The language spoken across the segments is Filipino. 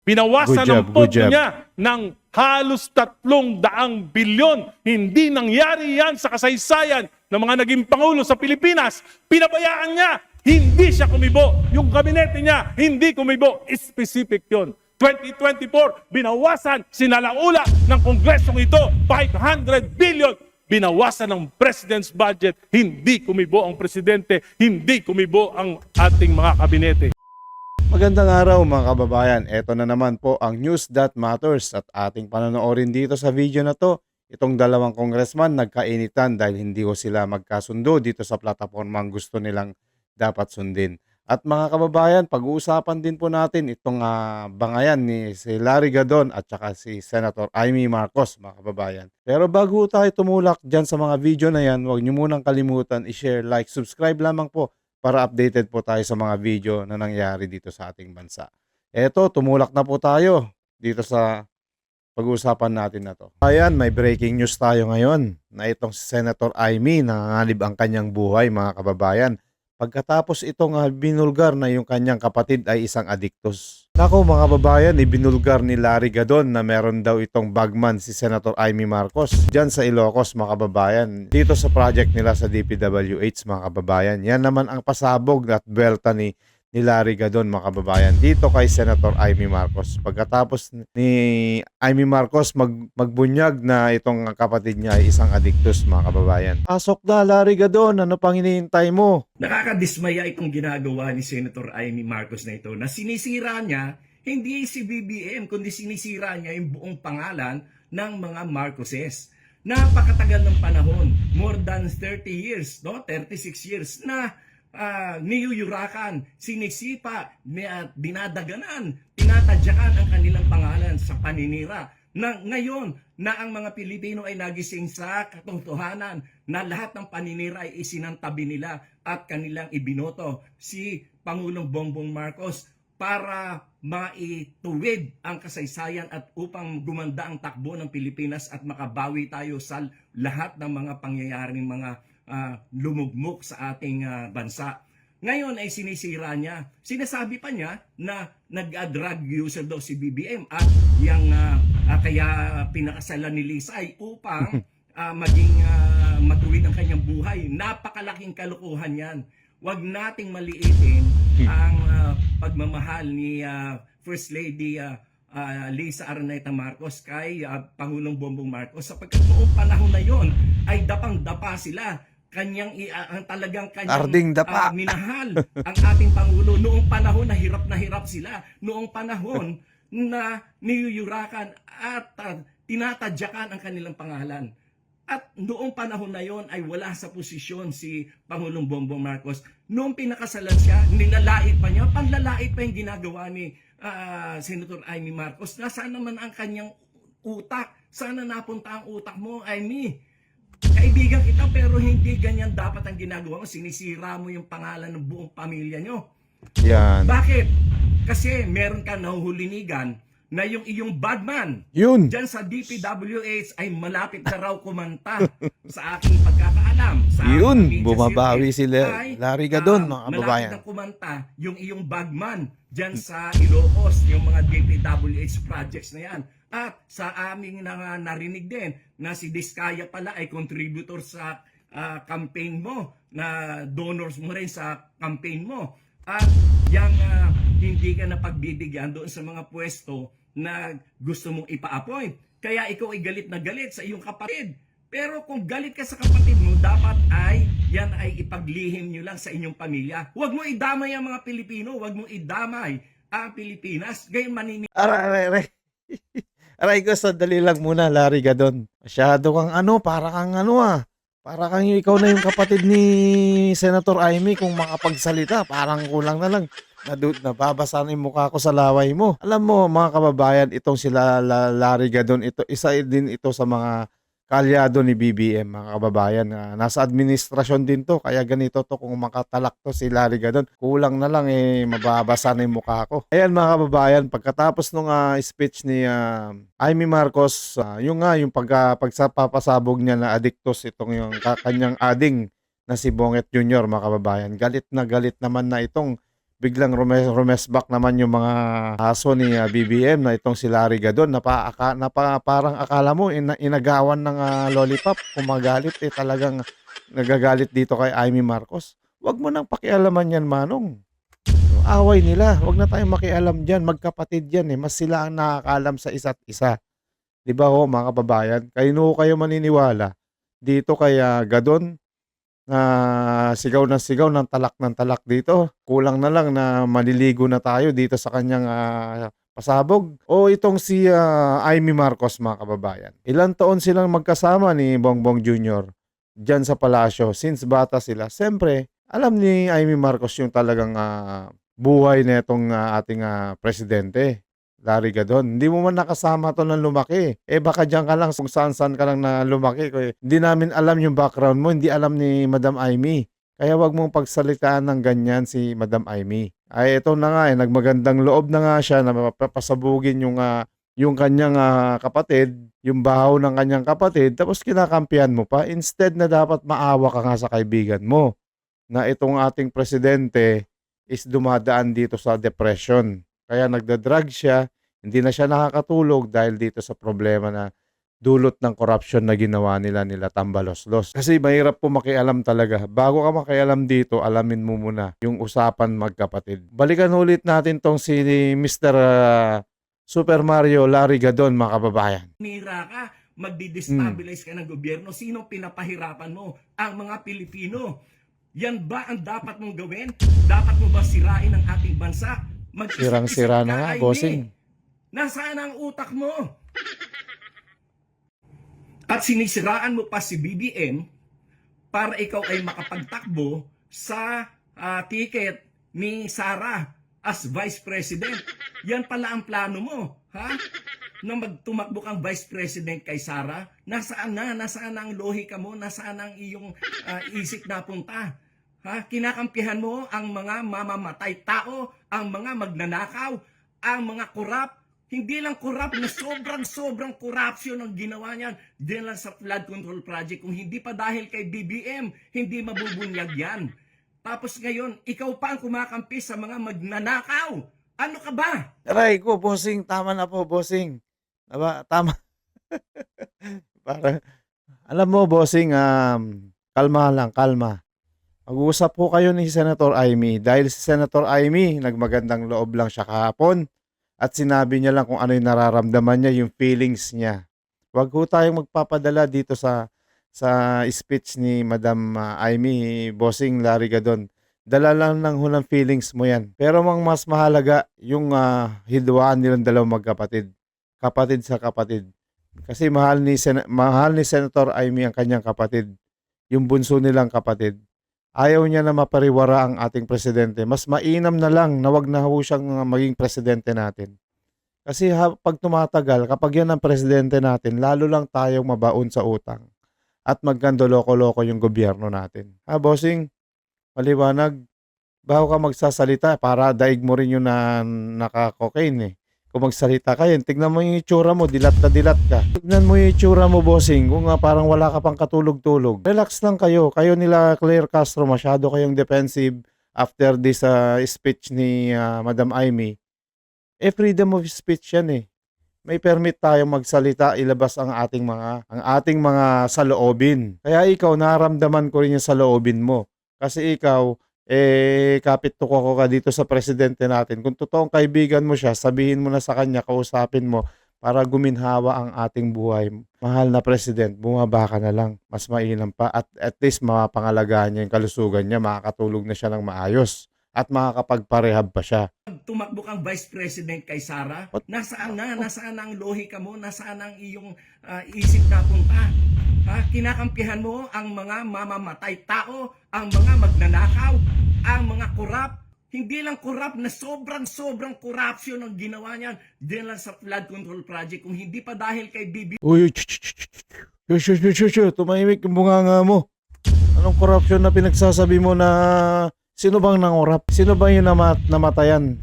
Binawasan ang Good pondo job. niya ng halos 300 bilyon. Hindi nangyari yan sa kasaysayan ng mga naging Pangulo sa Pilipinas. Pinabayaan niya, hindi siya kumibo. Yung kabinete niya, hindi kumibo. Specific yun. 2024, binawasan, sinalaula ng Kongresong ito, 500 billion. Binawasan ng President's budget, hindi kumibo ang Presidente, hindi kumibo ang ating mga kabinete. Magandang araw mga kababayan. Ito na naman po ang News That Matters at ating panonoorin dito sa video na to. Itong dalawang congressman nagkainitan dahil hindi ko sila magkasundo dito sa platapormang gusto nilang dapat sundin. At mga kababayan, pag-uusapan din po natin itong bangayan ni si Larry Gadon at saka si Senator Amy Marcos, mga kababayan. Pero bago tayo tumulak dyan sa mga video na yan, huwag nyo munang kalimutan i-share, like, subscribe lamang po para updated po tayo sa mga video na nangyari dito sa ating bansa. Eto, tumulak na po tayo dito sa pag-uusapan natin na to. Ayan, may breaking news tayo ngayon na itong si Senator Amy nangangalib ang kanyang buhay, mga kababayan. Pagkatapos itong binulgar na yung kanyang kapatid ay isang adiktos. Nako mga kababayan, ibinulgar ni Larry Gadon na meron daw itong bagman si Senator Amy Marcos dyan sa Ilocos, mga kababayan. Dito sa project nila sa DPWH, mga kababayan. Yan naman ang pasabog at belta ni Larry Gadon, mga kababayan, dito kay Senator Amy Marcos. Pagkatapos ni Amy Marcos magbunyag na itong kapatid niya ay isang adiktos, mga kababayan. Pasok na Larry Gadon, ano pang hinihintay mo? Nakakadismaya itong ginagawa ni Senator Amy Marcos na ito na sinisira niya hindi si BBM kundi sinisira niya yung buong pangalan ng mga Marcoses. Napakatagal ng panahon, more than 30 years, no? 36 years na niyuyurakan, sinisipa, dinadaganan, tinatadyakan ang kanilang pangalan sa paninira. Na ngayon na ang mga Pilipino ay nagising sa katotohanan na lahat ng paninira ay isinantabi nila at kanilang ibinoto si Pangulong Bongbong Marcos para maituwid ang kasaysayan at upang gumanda ang takbo ng Pilipinas at makabawi tayo sa lahat ng mga pangyayaring mga lumugmok sa ating bansa. Ngayon ay sinisira niya. Sinasabi pa niya na nag-drug user daw si BBM at yung kaya pinakasalan ni Lisa ay upang maging matuwid ang kanyang buhay. Napakalaking kalokohan yan. Huwag nating maliitin ang pagmamahal ni First Lady Lisa Araneta Marcos kay Pangulong Bongbong Marcos sapagkat noong panahon na yon ay dapang-dapa sila. Ang talagang kanyang minahal ang ating Pangulo noong panahon na hirap sila, noong panahon na niyuyurakan at tinatadyakan ang kanilang pangalan. At noong panahon na yon ay wala sa posisyon si Pangulong Bongbong Marcos. Noong pinakasalan siya, nilalait pa niya, panlalait pa yung ginagawa ni Senator Amy Marcos. Nasaan naman ang kanyang utak? Sana napunta ang utak mo, Amy? Kaibigan kita pero hindi ganyan dapat ang ginagawa mo. Sinisira mo yung pangalan ng buong pamilya nyo. Yan. Bakit? Kasi meron ka nahuhulinigan na yung iyong badman Yun. dyan sa DPWH ay malapit na raw kumanta sa aking pagkakaalam. Sa Yun, bumabawi si Larry Gadon, mga kababayan. Malapit na kumanta yung iyong bagman dyan sa Ilocos, yung mga DPWH projects na yan. At sa aming narinig din na si Diskaya pala ay contributor sa campaign mo, na donors mo rin sa campaign mo. At yung hindi ka napagbibigyan doon sa mga pwesto na gusto mong ipa-appoint. Kaya ikaw ay galit na galit sa iyong kapatid. Pero kung galit ka sa kapatid mo, dapat ay yan ay ipaglihim nyo lang sa inyong pamilya. Huwag mo idamay ang mga Pilipino, huwag mo idamay ang Pilipinas. Gayon Aray ko, sandali lang muna, Larry Gadon. Masyado kang para kang para kang ikaw na yung kapatid ni Senator Amy kung makapagsalita. Parang kulang na lang. Nababasa na yung mukha ko sa laway mo. Alam mo, mga kababayan, itong sila Larry Gadon, isa din ito sa mga kalyado ni BBM, mga kababayan. Nasa administrasyon din to, kaya ganito to kung makatalak to si Larry Gadon. Kulang na lang mababasa na yung mukha ko. Ayan mga kababayan, pagkatapos nung speech ni Amy Marcos, yung pagpapasabog niya na adiktos itong yung kanyang ading na si Bonget Jr., mga kababayan. Galit na galit naman na itong biglang rumesback naman yung mga aso ni BBM na itong si Larry Gadon na parang akala mo inagawan ng lollipop, kumagalit talagang nagagalit dito kay Amy Marcos. Wag mo nang pakialaman yan, Manong. Yung away nila, wag na tayong makialam dyan, magkapatid yan mas sila ang nakakaalam sa isa't isa. Di ba ho mga kababayan? Kayo maniniwala dito kay Gadon na sigaw ng talak dito. Kulang na lang na maliligo na tayo dito sa kanyang pasabog. O itong si Amy Marcos mga kababayan. Ilang taon silang magkasama ni Bongbong Jr. dyan sa palasyo. Since bata sila. Siyempre, alam ni Amy Marcos yung talagang buhay na itong ating presidente. Larry Gadon. Hindi mo man nakasama to ng lumaki. Baka dyan ka lang kung saan ka lang na lumaki. Hindi namin alam yung background mo. Hindi alam ni Madam Amy. Kaya wag mong pagsalitaan ng ganyan si Madam Amy. Ito na nga nagmagandang loob na nga siya na mapapasabugin yung kanyang kapatid, yung bahaw ng kanyang kapatid, tapos kinakampihan mo pa. Instead na dapat maawa ka nga sa kaibigan mo na itong ating presidente is dumadaan dito sa depression. Kaya nagda-drug siya, hindi na siya nakakatulog dahil dito sa problema na dulot ng corruption na ginawa nila Tambaloslos. Kasi mahirap po makialam talaga. Bago ka makialam dito, alamin mo muna yung usapan magkapatid. Balikan ulit natin tong si Mr. Super Mario Larry Gadon mga kababayan. Nira ka, magdi-destabilize ka ng gobyerno. Sino pinapahirapan mo? Ang mga Pilipino. Yan ba ang dapat mong gawin? Dapat mo ba sirain ang ating bansa? Sirang-sira na nga, bossing. Nasaan ang utak mo? At sinisiraan mo pa si BBM para ikaw ay makapagtakbo sa ticket ni Sara as Vice President. Yan pala ang plano mo, ha? Na magtumakbo kang Vice President kay Sara. Nasaan na? Nasaan ang lohika mo? Nasaan ang iyong isip na punta? Ha? Kinakampihan mo ang mga mamamatay tao, ang mga magnanakaw, ang mga korap. Hindi lang korap na sobrang corruption ang ginawa niyan. Diyan lang sa flood control project. Kung hindi pa dahil kay BBM, hindi mabubunyag yan. Tapos ngayon, ikaw pa ang kumakampi sa mga magnanakaw. Ano ka ba? Aray ko, bossing. Tama na po, bossing. Diba? Tama. Alam mo, bossing, kalma lang, kalma. Mag-uusap po kayo ni Senator Amy. Dahil si Senator Amy, nagmagandang loob lang siya kahapon. At sinabi niya lang kung ano yung nararamdaman niya, yung feelings niya. Huwag ho tayong magpapadala dito sa speech ni Madam Amy, bossing Larry Gadon. Dala lang ng hulang feelings mo yan. Pero mas mahalaga yung hidwaan nilang dalawang magkapatid. Kapatid sa kapatid. Kasi mahal ni Senator Amy ang kanyang kapatid. Yung bunso nilang kapatid. Ayaw niya na mapariwara ang ating presidente. Mas mainam na lang na wag na ho siyang maging presidente natin. Kasi pag tumatagal, kapag yan ang presidente natin, lalo lang tayong mabaon sa utang. At magkando loko-loko yung gobyerno natin. Bossing, maliwanag. Bago ka magsasalita, para daig mo rin yung naka-cocaine Kung magsalita ka yun, tignan mo yung itsura mo, dilat ka. Tignan mo yung itsura mo, bossing, kung parang wala ka pang katulog-tulog. Relax lang kayo. Kayo nila Claire Castro, masyado kayong defensive after this speech ni Madam Amy. Freedom of speech yan May permit tayong magsalita, ilabas ang ating mga saloobin. Kaya ikaw, naramdaman ko rin yung saloobin mo. Kasi ikaw, kapit tuko ka dito sa presidente natin. Kung totoong kaibigan mo siya, sabihin mo na sa kanya, kausapin mo para guminhawa ang ating buhay. Mahal na president, bumaba ka na lang. Mas mainam pa at least mapangalagaan niya yung kalusugan niya, makakatulog na siya ng maayos at makakapagparehab pa siya. Tumakbo kang Vice President kay Sara. Nasaan na? Nasaan ang lohika mo? Nasaan ang iyong isip na punta? Ha? Kinakampihan mo ang mga mamamatay tao, ang mga magnanakaw, ang mga korap. Hindi lang korap na sobrang corruption ang ginawa niyan. Diyan lang sa flood control project. Kung hindi pa dahil kay BBM. Uy, tumahimik yung bunganga mo. Anong corruption na pinagsasabi mo na sino bang nangurap? Sino bang yung namatayan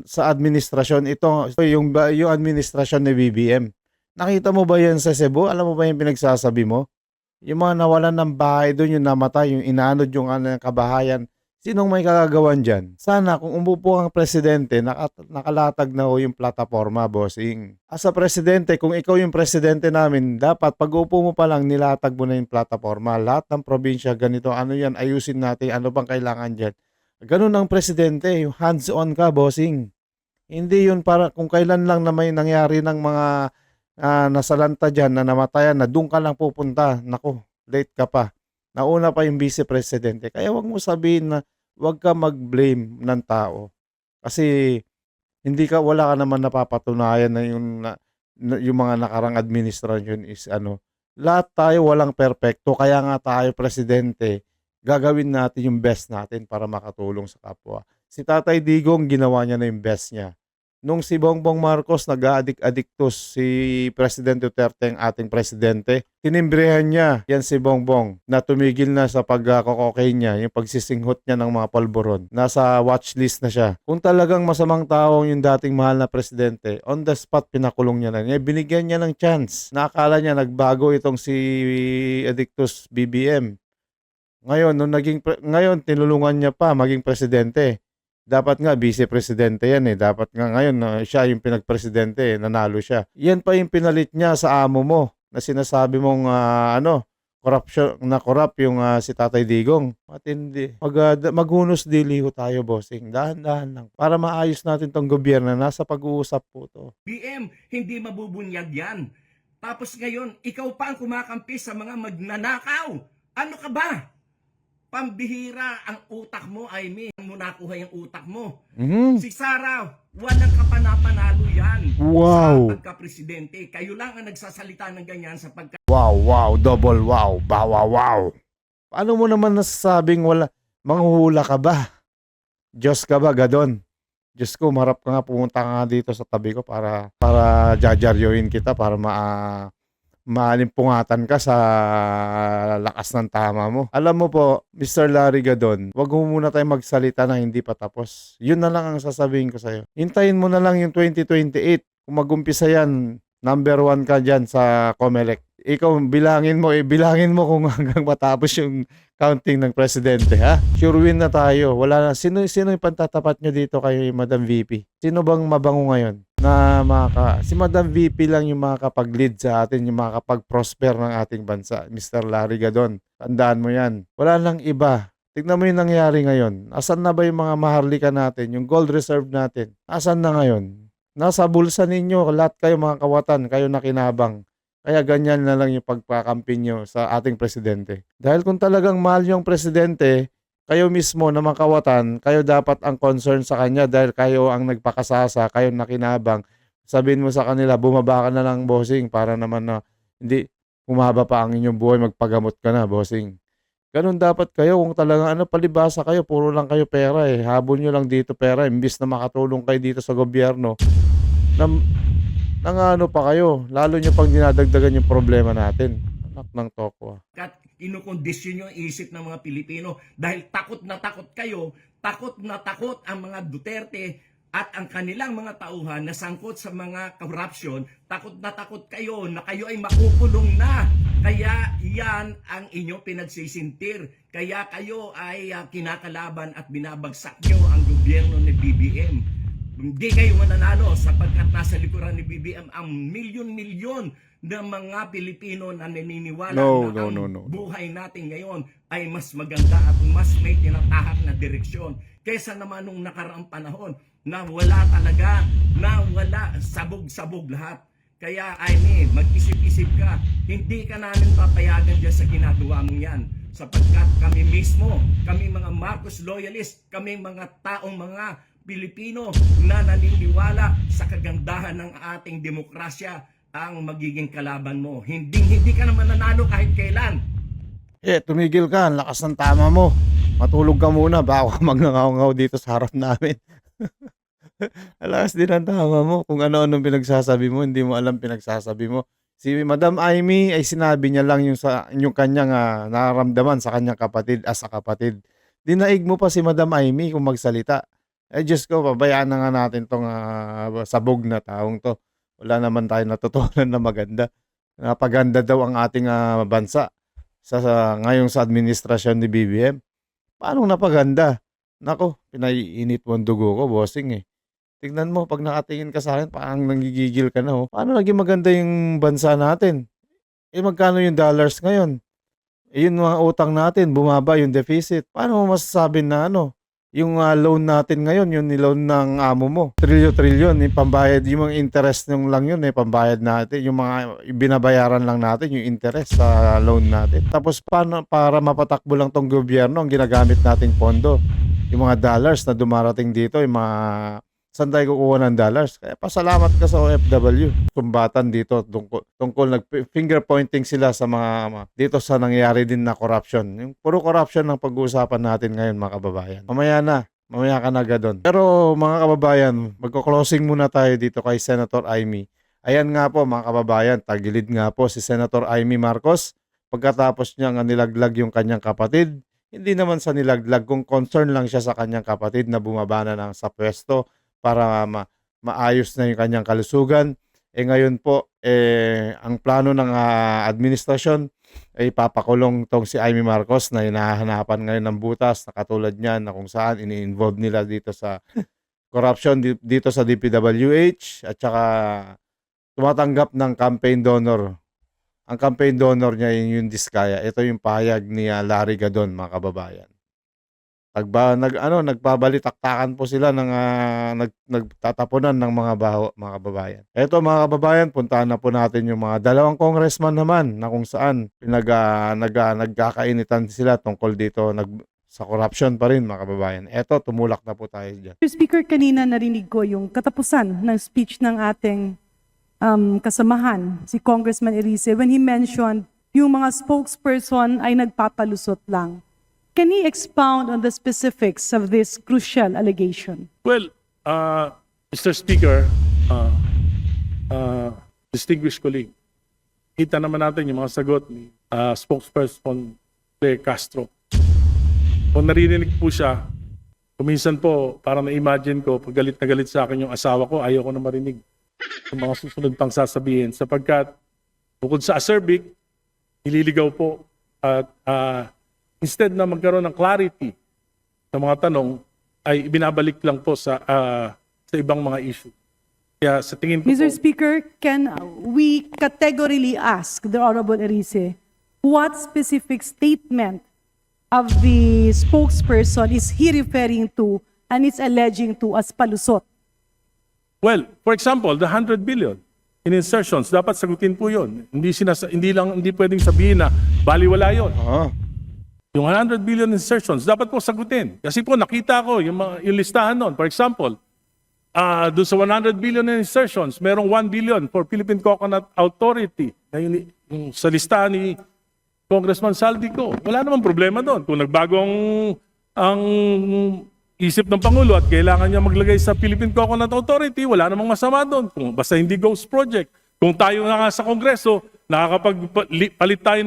sa administrasyon? Ito yung administrasyon ni BBM. Nakita mo ba yan sa Cebu? Alam mo ba yung pinagsasabi mo? Yung mga nawalan ng bahay doon, yung namatay, yung inanod yung kabahayan, Sinong may kagagawan dyan? Sana kung umupo ang presidente, nakalatag na ho yung plataforma, bossing. As a presidente, kung ikaw yung presidente namin, dapat pag upo mo pa lang, nilatag mo na yung plataforma. Lahat ng probinsya, ganito, ano yan, ayusin natin, ano bang kailangan dyan. Ganun ang presidente, yung hands-on ka, bossing. Hindi yun para kung kailan lang na may nangyari ng mga nasalanta dyan, na namatayan, na doon ka lang pupunta. Nako, late ka pa. Nauna pa yung vice presidente. Kaya wag mo sabihin na wag ka mag-blame ng tao. Kasi wala ka naman napapatunayan na yung mga nakarang administrasyon is ano. Lahat tayo walang perpekto. Kaya nga tayo presidente, gagawin natin yung best natin para makatulong sa kapwa. Si Tatay Digong, ginawa niya na yung best niya. Nung si Bongbong Marcos nag-addict-addictus si President Duterte ang ating presidente, tinimbrehan niya yan si Bongbong na tumigil na sa pagkokokain niya, yung pagsisinghot niya ng mga polboron. Nasa watchlist na siya. Kung talagang masamang tao yung dating mahal na presidente, on the spot pinakulong niya na. Binigyan niya ng chance. Nakakala niya nagbago itong si Addictus BBM. Ngayon, ngayon tinulungan niya pa maging presidente. Dapat nga vice-presidente yan eh. Dapat nga ngayon siya yung pinag-presidente, nanalo siya. Yan pa yung pinalit niya sa amo mo na sinasabi mong corrupt yung si Tatay Digong. Matindi. Maghunos diliho tayo, bossing. Dahan-dahan lang. Para maayos natin tong gobyerno. Nasa pag-uusap po to. BM, hindi mabubunyag yan. Tapos ngayon, ikaw pa ang kumakampi sa mga magnanakaw. Ano ka ba? Pambihira ang utak mo, I mean, mo nakuha yung utak mo. Si Sara, walang kapanapanalo yan. Wow. Sa pagka-presidente. Kayo lang ang nagsasalita ng ganyan sa pagka... Wow, double wow, wow. Paano mo naman nasasabing manghuhula ka ba? Diyos ka ba, gadon? Diyos ko, marap ka nga, pumunta ka nga dito sa tabi ko para jajaryoin kita, para maalimpungatan ka sa lakas ng tama mo. Alam mo po, Mr. Larry Gadon, wag mo muna tayo magsalita na hindi pa tapos. Yun na lang ang sasabihin ko sa'yo. Hintayin mo na lang yung 2028. Kung mag-umpisa yan, number 1 ka dyan sa COMELEC. Ikaw, bilangin mo kung hanggang matapos yung counting ng presidente, ha? Sure win na tayo. Wala na. Sino yung pantatapat nyo dito kay Madam VP? Sino bang mabango ngayon? Si Madam VP lang yung makakapag-lead sa atin, yung makakapag-prosper ng ating bansa. Mr. Larry Gadon, tandaan mo yan. Wala nang iba. Tignan mo yung nangyari ngayon. Asan na ba yung mga maharlika natin, yung gold reserve natin? Asan na ngayon? Nasa bulsa ninyo, lahat kayo mga kawatan, kayo nakinabang. Kaya ganyan na lang yung pagpakampi nyo sa ating presidente. Dahil kung talagang mahal yung presidente, kayo mismo na mga kawatan, kayo dapat ang concern sa kanya dahil kayo ang nagpakasasa, kayo nakinabang. Sabihin mo sa kanila, bumaba ka na lang, bossing, para naman na hindi humaba pa ang inyong buhay, magpagamot ka na, bossing. Ganun dapat kayo, kung talagang palibasa kayo, puro lang kayo pera eh. Habol nyo lang dito pera, imbis na makatulong kayo dito sa gobyerno. Nang pa kayo, lalo nyo pang dinadagdagan yung problema natin. Anak ng toko. At kinukondisyon nyo ang isip ng mga Pilipino dahil takot na takot kayo, takot na takot ang mga Duterte at ang kanilang mga tauhan na sangkot sa mga corruption, takot na takot kayo na kayo ay makukulong na. Kaya yan ang inyong pinagsisintir. Kaya kayo ay kinakalaban at binabagsak nyo ang gobyerno ni BBM. Hindi kayo mananalo sapagkat nasa likuran ni BBM ang milyon-milyon na mga Pilipino na naniniwala na buhay natin ngayon ay mas maganda at mas may tinatahak na direksyon kaysa naman nung nakaraang panahon na wala talaga, na wala, sabog-sabog lahat. Kaya mag-isip-isip ka, hindi ka namin papayagan dyan sa ginagawa mong yan sapagkat kami mismo, kami mga Marcos loyalist, kami mga taong mga Pilipino na naniniwala sa kagandahan ng ating demokrasya ang magiging kalaban mo. Hindi ka naman nanalo kahit kailan. Tumigil ka. Ang lakas ng tama mo. Matulog ka muna. Baka magnangaw-ngaw dito sa harap namin. Alas din ang tama mo. Kung ano-anong pinagsasabi mo, hindi mo alam pinagsasabi mo. Si Madam Amy ay sinabi niya lang yung kanyang nararamdaman sa kanyang kapatid as a kapatid. Dinaig mo pa si Madam Amy kung magsalita. Diyos ko, pabayaan na nga natin tong sabog na taong to. Wala naman tayo natutunan na maganda. Napaganda daw ang ating bansa ngayong sa administrasyon ni BBM. Paano napaganda? Nako, pinaiinit mo ang dugo ko, bossing eh. Tignan mo, pag nakatingin ka sa akin, parang nanggigigil ka na oh. Paano naging maganda yung bansa natin? Eh magkano yung dollars ngayon? Eh yung mga utang natin, bumaba yung deficit. Paano mo masasabi na yung loan natin ngayon, yung niloan ng amo mo, trilyon, yung pambayad, yung mga interest nung lang yun, pambayad natin, yung mga binabayaran lang natin, yung interest sa loan natin. Tapos paano, para mapatakbo lang tong gobyerno, ang ginagamit nating pondo, yung mga dollars na dumarating dito, yung mga saan tayo kukuha ng dollars? Kaya pasalamat ka sa OFW. Sumbatan dito tungkol nag-finger pointing sila sa mga dito sa nangyayari din na corruption. Yung puro corruption ang pag-uusapan natin ngayon mga kababayan. Mamaya ka na agad doon. Pero mga kababayan, magko-closing muna tayo dito kay Senator Amy. Ayan nga po mga kababayan, tagilid nga po si Senator Amy Marcos pagkatapos niya nga nilaglag yung kanyang kapatid. Hindi naman sa nilaglag, kung concern lang siya sa kanyang kapatid na bumaba na sa pwesto para maayos na yung kanyang kalusugan. Ngayon po, ang plano ng administrasyon ay papakulong tong si Amy Marcos na hinahanapan ngayon ng butas na katulad niyan na kung saan ini-involve nila dito sa corruption dito sa DPWH at saka tumatanggap ng campaign donor. Ang campaign donor niya yung Diskaya. Ito yung pahayag ni Larry Gadon, mga kababayan. Nagpabalitaktakan po sila ng nagtatapunan ng mga baho, mga kababayan. Eto mga kababayan, puntahan na po natin yung mga dalawang congressman naman na kung saan nagkakainitan sila tungkol dito sa corruption pa rin mga kababayan. Eto, tumulak na po tayo dyan. Mr. Speaker, kanina narinig ko yung katapusan ng speech ng ating kasamahan, si Congressman Erice, when he mentioned yung mga spokesperson ay nagpapalusot lang. Can he expound on the specifics of this crucial allegation? Well, Mr. Speaker, distinguished colleague, kita naman natin yung mga sagot ni spokesperson Claire Castro. Kung narinig po siya, kuminsan po, parang na-imagine ko, pag galit na galit sa akin yung asawa ko, ayaw ko na marinig yung mga susunod pang sasabihin. Sapagkat, bukod sa acerbic, nililigaw po at instead na magkaroon ng clarity sa mga tanong, ay binabalik lang po sa ibang mga issue. Kaya sa tingin ko Mr. po, Speaker, can we categorically ask the Honorable Erice what specific statement of the spokesperson is he referring to and is alleging to as palusot? well, for example, the 100 billion in insertions, dapat sagutin po yun. Hindi pwedeng sabihin na baliwala yun. Yung 100 billion insertions, dapat po sagutin. Kasi po nakita ko yung listahan nun. For example, doon sa 100 billion in insertions, merong 1 billion for Philippine Coconut Authority. Na yung sa listahan ni Congressman Saldico. Wala namang problema doon. Kung nagbago ang isip ng Pangulo at kailangan niya maglagay sa Philippine Coconut Authority, wala namang masama doon. Basta hindi ghost project. Kung tayo na nga sa Kongreso, nakakapag-palit tayo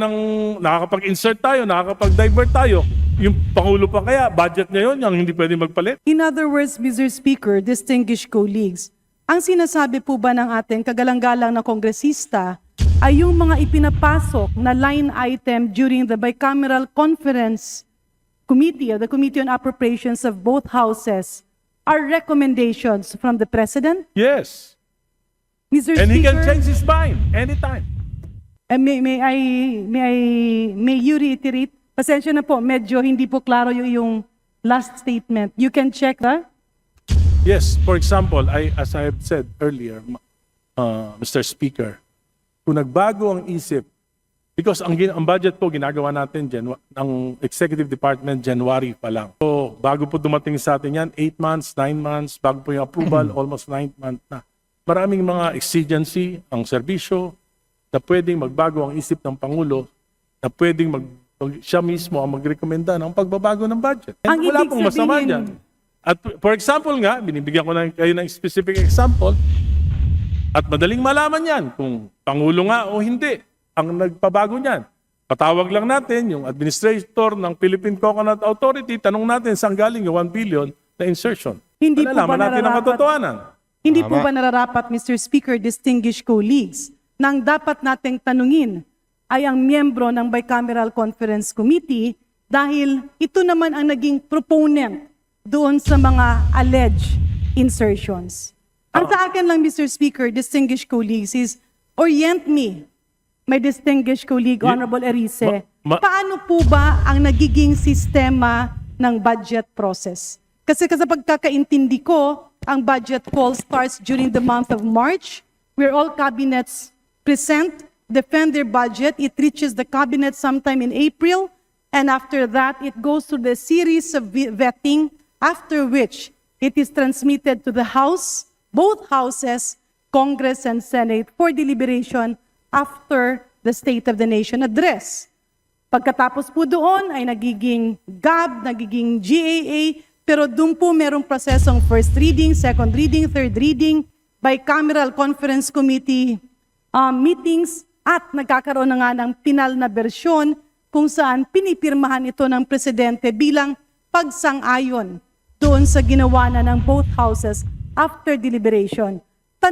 nakakapag-insert tayo, nakakapag-divert tayo, yung Pangulo pa kaya, budget niya yun, yung hindi pwede magpalit. In other words, Mr. Speaker, distinguished colleagues, ang sinasabi po ba ng ating kagalang-galang na kongresista ay yung mga ipinapasok na line item during the bicameral conference committee or the Committee on Appropriations of both houses are recommendations from the President? Yes. Mr. And he Speaker, can change his mind anytime. may you reiterate? Pasensya na po, medyo hindi po klaro yung last statement. You can check that? Yes, for example, as I have said earlier, Mr. Speaker, kung nagbago ang isip, because ang budget po ginagawa natin ng Executive Department January pa lang. So, bago po dumating sa atin yan, 8 months, 9 months, bago po yung approval, almost 9 months na. Maraming mga exigency ang serbisyo na pwedeng magbago ang isip ng Pangulo, na pwedeng siya mismo ang magrekomenda ng pagbabago ng budget. And Ang wala ibig pong masama sabihin- dyan. At for example nga, binibigyan ko na kayo ng specific example, at madaling malaman yan kung Pangulo nga o hindi ang nagpabago niyan. Patawag lang natin yung administrator ng Philippine Coconut Authority, tanong natin saan galing yung 1 billion na insertion. Hindi po ba Malalaman natin ang nararapat- katotohanan. Hindi po Tama. ba nararapat, Mr. Speaker, distinguished colleagues, nang dapat nating tanungin ay ang miyembro ng Bicameral Conference Committee dahil ito naman ang naging proponent doon sa mga alleged insertions. Ang sa akin lang, Mr. Speaker, distinguished colleagues, is orient me, my distinguished colleague, Honorable Erice, paano po ba ang nagiging sistema ng budget process? Kasi sa pagkakaintindi ko, ang budget call starts during the month of March, where all cabinets present, defend their budget. It reaches the cabinet sometime in April, and after that, it goes through the series of vetting, after which it is transmitted to the House, both houses, Congress and Senate, for deliberation after the State of the Nation address. Pagkatapos po doon ay nagiging GAB, nagiging GAA, pero doon po merong prosesong first reading, second reading, third reading, bicameral conference committee meetings, at nagkakaroon na nga ng pinal na bersyon kung saan pinipirmahan ito ng presidente bilang pagsang-ayon doon sa ginawa na ng both houses after deliberation.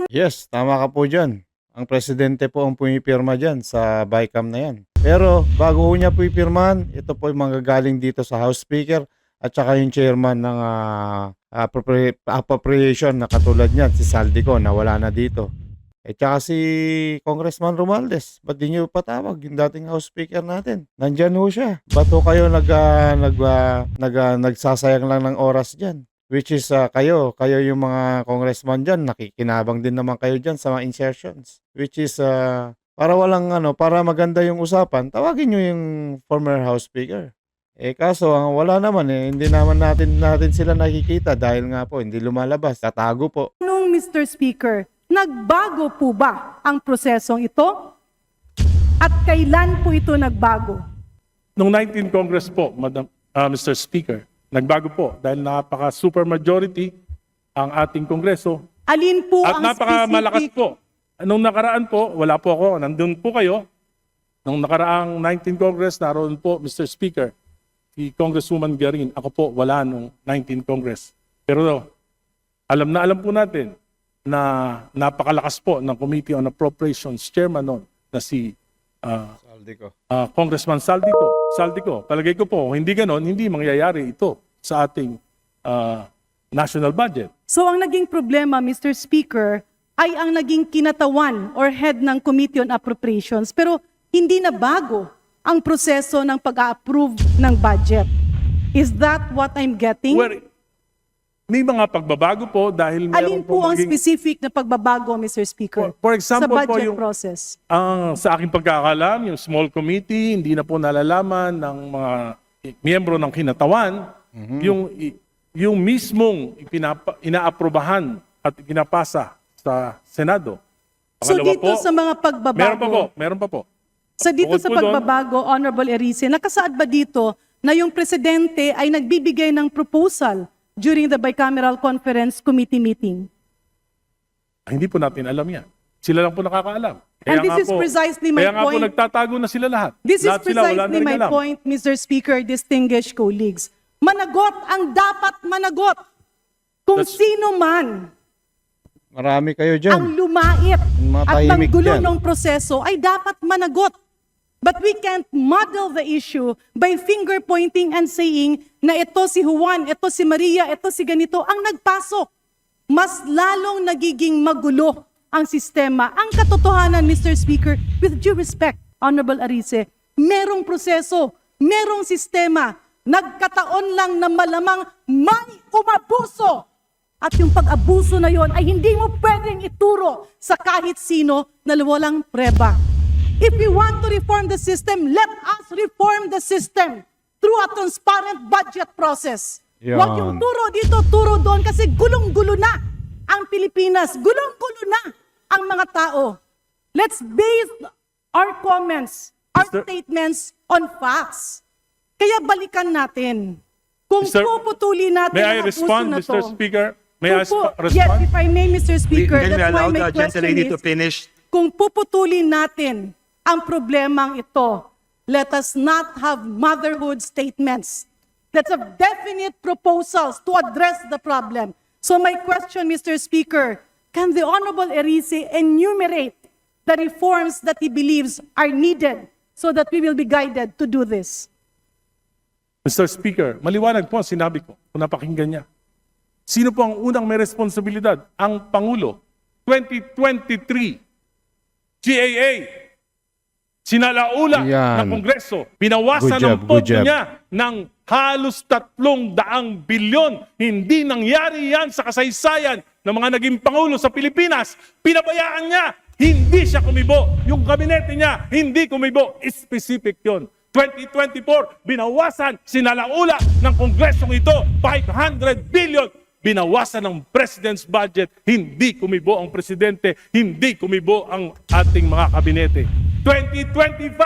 Yes, tama ka po dyan. Ang presidente po ang pumipirma dyan sa BICAM na yan. Pero bago ho niya po ipirmahan, ito po yung manggagaling dito sa House Speaker at saka yung chairman ng appropriation na katulad niyan, si Saldico, na wala na dito. At saka si Congressman Romualdez, ba't di niyo patawag yung dating House Speaker natin? Nandyan ho siya. Ba't ho kayo nagsasayang lang ng oras dyan? Which is kayo yung mga congressman dyan, nakikinabang din naman kayo dyan sa mga insertions. Which is para para maganda yung usapan, tawagin nyo yung former House Speaker. Kaso wala naman hindi naman natin sila nakikita dahil nga po hindi lumalabas, tatago po. Nung Mr. Speaker, nagbago po ba ang prosesong ito? At kailan po ito nagbago? Noong 19 Congress po, Mr. Speaker, nagbago po dahil napaka-super majority ang ating Kongreso Alin po at ang napaka-malakas specific? po. Nung nakaraan po, wala po ako, nandun po kayo. Nung nakaraang 19 Congress, naroon po, Mr. Speaker, si Congresswoman Garin, ako po wala nung 19 Congress. Pero alam po natin na napakalakas po ng Committee on Appropriations Chairman noon na si Saldico. Congressman Saldico. Palagay ko po, hindi ganon, hindi mangyayari ito sa ating national budget. So ang naging problema, Mr. Speaker, ay ang naging kinatawan or head ng Committee on Appropriations, pero hindi na bago ang proseso ng pag-a-approve ng budget. Is that what I'm getting? Well, may mga pagbabago po dahil Alin meron po ang maging- specific na pagbabago, Mr. Speaker, For example sa po budget yung- process? Sa aking pagkakalam, yung small committee, hindi na po nalalaman ng mga miyembro ng kinatawan, yung mismong inaaprobahan at pinapasa sa Senado. So Pangalawa dito sa mga pagbabago, meron pa po. so dito Bukod sa po doon- pagbabago, Honorable Erice, nakasaad ba dito na yung presidente ay nagbibigay ng proposal during the bicameral conference committee meeting? Hindi po natin alam yan. Sila lang po nakakaalam. And this is precisely my Kaya nga po point. nagtatago na sila lahat. This is Lahat sila, wala na precisely rin my alam. point, Mr. Speaker, distinguished colleagues. Managot ang dapat managot. Kung That's- sino man Marami kayo ang dyan. lumait Mga at tahimik nanggulo dyan. ng proseso ay dapat managot. But we can't muddle the issue by finger pointing and saying na ito si Juan, ito si Maria, ito si ganito ang nagpasok. Mas lalong nagiging magulo ang sistema. Ang katotohanan, Mr. Speaker, with due respect, Honorable Arice, merong proseso, merong sistema. Nagkataon lang na malamang may umabuso. At yung pag-abuso na yon ay hindi mo pwedeng ituro sa kahit sino na walang preba. If we want to reform the system, let us reform the system through a transparent budget process. Yan. Huwag yung turo dito, turo doon kasi gulong-gulo na ang Pilipinas. Gulong-gulo na ang mga tao. Let's base our comments, our Mr. statements on facts. Kaya balikan natin. Kung puputulin natin May I ang abuso respond, na Mr. to, Speaker? May I Yes, respond? if I may, Mr. Speaker, Can we that's why allow my the gentlelady to question is, finish? kung puputulin natin ang problemang ito, let us not have motherhood statements. Let's have definite proposals to address the problem. So my question, Mr. Speaker, can the Honorable Erice enumerate the reforms that he believes are needed so that we will be guided to do this? Mr. Speaker, maliwanag po ang sinabi ko kung napakinggan niya. Sino po ang unang may responsibilidad? Ang Pangulo. 2023, GAA, sinalaula Yan. ng Kongreso. Binawasan Good job, ang pondo good job. niya ng halos 300 bilyon. Hindi nangyari yan sa kasaysayan ng mga naging Pangulo sa Pilipinas. Pinabayaan niya. Hindi siya kumibo. Yung kabinete niya, hindi kumibo. Specific yon. 2024, binawasan, sinalaula ng Kongresong ito, 500 billion. Binawasan ng President's budget, hindi kumibo ang Presidente, hindi kumibo ang ating mga kabinete. 2025,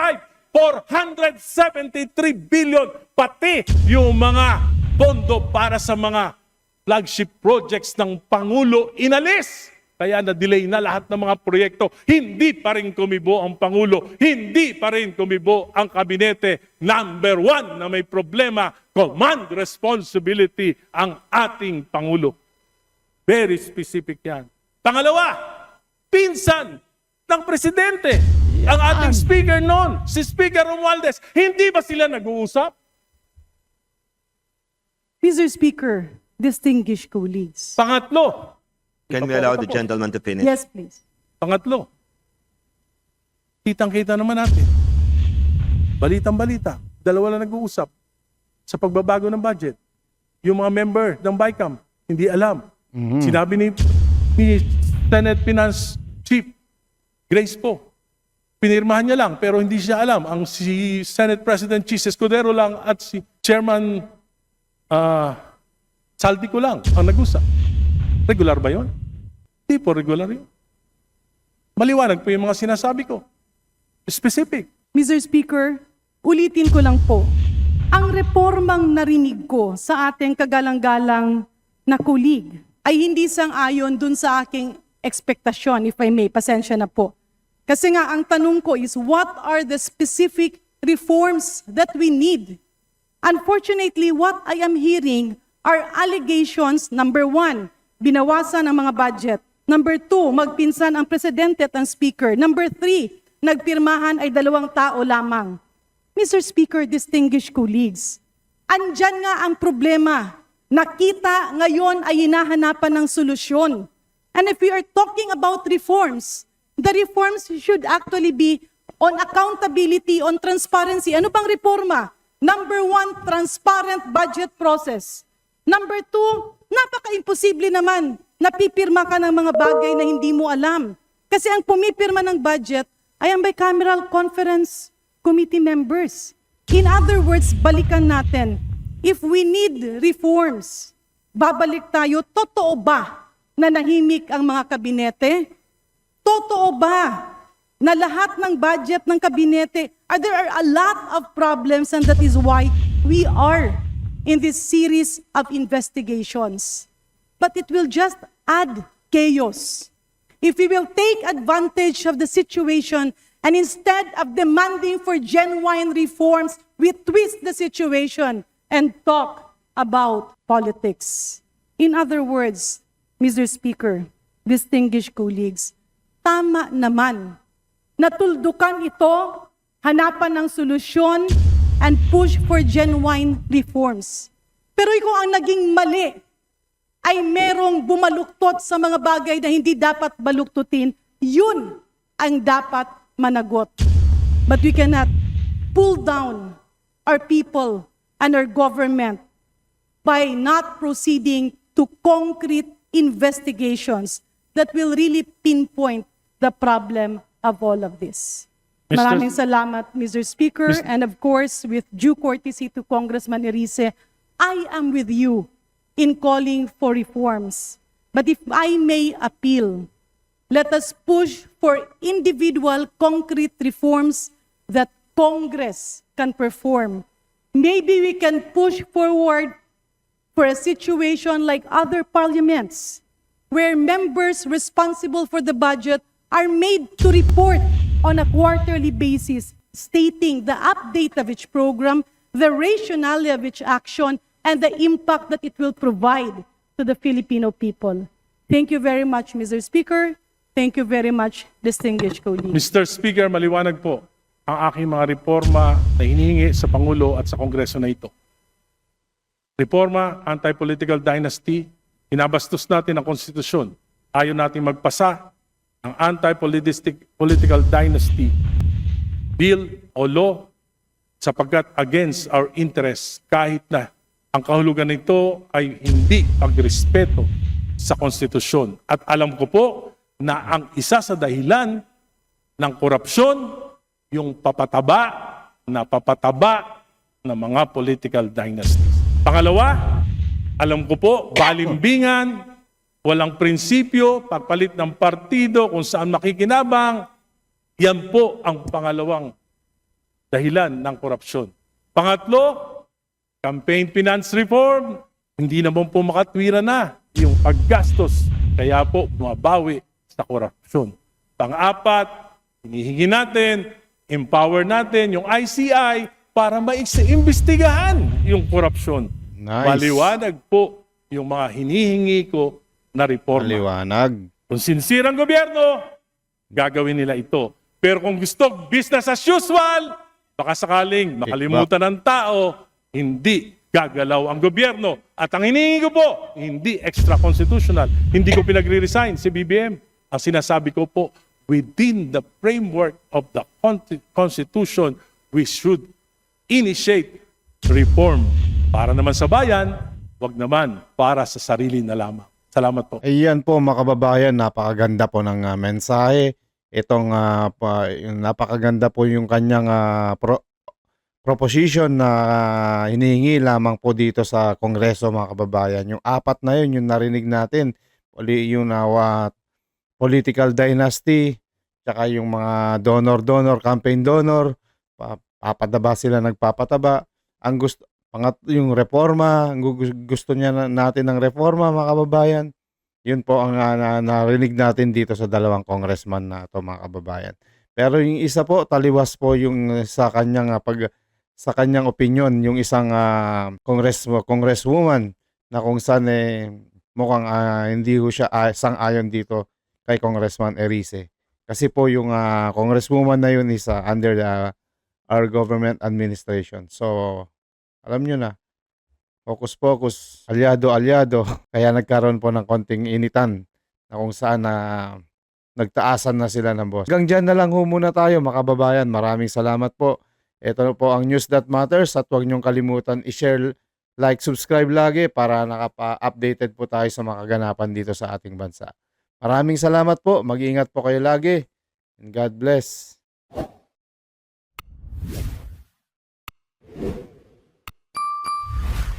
473 billion, pati yung mga pondo para sa mga flagship projects ng Pangulo inalis. Kaya na-delay na lahat ng mga proyekto. Hindi pa rin kumibo ang Pangulo. Hindi pa rin kumibo ang kabinete. Number one na may problema, command responsibility ang ating Pangulo. Very specific yan. Pangalawa, pinsan ng Presidente. Ang ating speaker noon, si Speaker Romualdez. Hindi ba sila nag-uusap? Mr. Speaker, distinguished colleagues. Pangatlo, Can we allow the gentleman to finish? Yes, please. Pangatlo, kitang-kita naman natin. Balitang-balita, dalawa lang nag-uusap sa pagbabago ng budget. Yung mga member ng BICAM, hindi alam. Sinabi ni Senate Finance Chief Grace po, pinirmahan niya lang pero hindi siya alam. Ang si Senate President Chis Escudero lang at si Chairman Saldico lang ang nag-usap. Regular ba yun? Hindi po regular yun. Maliwanag po yung mga sinasabi ko. Specific. Mr. Speaker, ulitin ko lang po. Ang reformang narinig ko sa ating kagalang-galang na kulig ay hindi sang-ayon dun sa aking ekspektasyon, if I may. Pasensya na po. Kasi nga, ang tanong ko is, what are the specific reforms that we need? Unfortunately, what I am hearing are allegations, number one, binawasan ang mga budget. Number two, magpinsan ang presidente at ang speaker. Number three, nagpirmahan ay 2 tao lamang. Mr. Speaker, distinguished colleagues, andyan nga ang problema. Nakita ngayon ay hinahanapan ng solusyon. And if we are talking about reforms, the reforms should actually be on accountability, on transparency. Ano pang reforma? Number one, transparent budget process. Number two, napaka-imposible naman na pipirma ka ng mga bagay na hindi mo alam. Kasi ang pumipirma ng budget ay ang bicameral conference committee members. In other words, balikan natin. If we need reforms, babalik tayo, totoo ba na nahimik ang mga kabinete? Totoo ba na lahat ng budget ng kabinete, there are a lot of problems and that is why we are in this series of investigations. But it will just add chaos. If we will take advantage of the situation and instead of demanding for genuine reforms, we twist the situation and talk about politics. In other words, Mr. Speaker, distinguished colleagues, tama naman. Natuldukan ito, hanapan ng solusyon, and push for genuine reforms. Pero kung ang naging mali ay merong bumaluktot sa mga bagay na hindi dapat baluktutin, yun ang dapat managot. But we cannot pull down our people and our government by not proceeding to concrete investigations that will really pinpoint the problem of all of this. Mr. Maraming salamat, Mr. Speaker, and of course, with due courtesy to Congressman Erice, I am with you in calling for reforms. But if I may appeal, let us push for individual concrete reforms that Congress can perform. Maybe we can push forward for a situation like other parliaments, where members responsible for the budget are made to report on a quarterly basis, stating the update of each program, the rationale of each action, and the impact that it will provide to the Filipino people. Thank you very much, Mr. Speaker. Thank you very much, distinguished colleagues. Mr. Speaker, maliwanag po ang aking mga reforma na hinihingi sa Pangulo at sa Kongreso na ito. reforma, anti-political dynasty, inabastos natin ang konstitusyon. Ayaw natin magpasa ng anti-political dynasty bill o law sapagkat against our interests kahit na ang kahulugan nito ay hindi pagrespeto sa konstitusyon. At alam ko po na ang isa sa dahilan ng korupsyon, yung papataba ng mga political dynasties. Pangalawa, alam ko po, balimbingan, walang prinsipyo, pagpalit ng partido kung saan makikinabang, yan po ang pangalawang dahilan ng korupsyon. Pangatlo, campaign finance reform, hindi naman po makatwira na yung paggastos, kaya po bumabawi sa korupsyon. Pang-apat, hinihingi natin, empower natin yung ICI para maimbestigahan yung korupsyon. Nice. Maliwanag po yung mga hinihingi ko na reforma. Maliwanag. Kung sincere ang gobyerno, gagawin nila ito. Pero kung gusto business as usual, baka sakaling makalimutan ng tao, hindi gagalaw ang gobyerno. At ang hinihingi ko po, hindi extra-constitutional. Hindi ko pinagre-resign si BBM. Ang sinasabi ko po, within the framework of the Constitution, we should initiate reform. Para naman sa bayan, wag naman para sa sarili na lamang. Salamat po. Ayan po mga kababayan, napakaganda po ng mensahe. Itong napakaganda po yung kanyang proposition na hinihingi lamang po dito sa Kongreso mga kababayan. Yung apat na yun, yung narinig natin, yung political dynasty, tsaka yung mga donor, campaign donor, papadaba sila nagpapataba. Ang gusto, yung reforma, gusto niya natin ng reforma mga kababayan. Yun po ang narinig natin dito sa dalawang congressman na ito mga kababayan. Pero yung isa po, taliwas po yung sa kanyang sa kanyang opinion, yung isang congresswoman na kung saan mukhang hindi ho siya sang-ayon dito kay Congressman Erice. Kasi po yung congresswoman na yun is under our government administration. So, alam nyo na, focus, alyado, kaya nagkaroon po ng konting initan na kung saan nagtaasan na sila ng boss. Hanggang dyan na lang ho muna tayo mga kababayan. Maraming salamat po. Ito po ang News That Matters at huwag niyong kalimutan i-share, like, subscribe lagi para nakapa-updated po tayo sa mga kaganapan dito sa ating bansa. Maraming salamat po. Mag-iingat po kayo lagi. And God bless.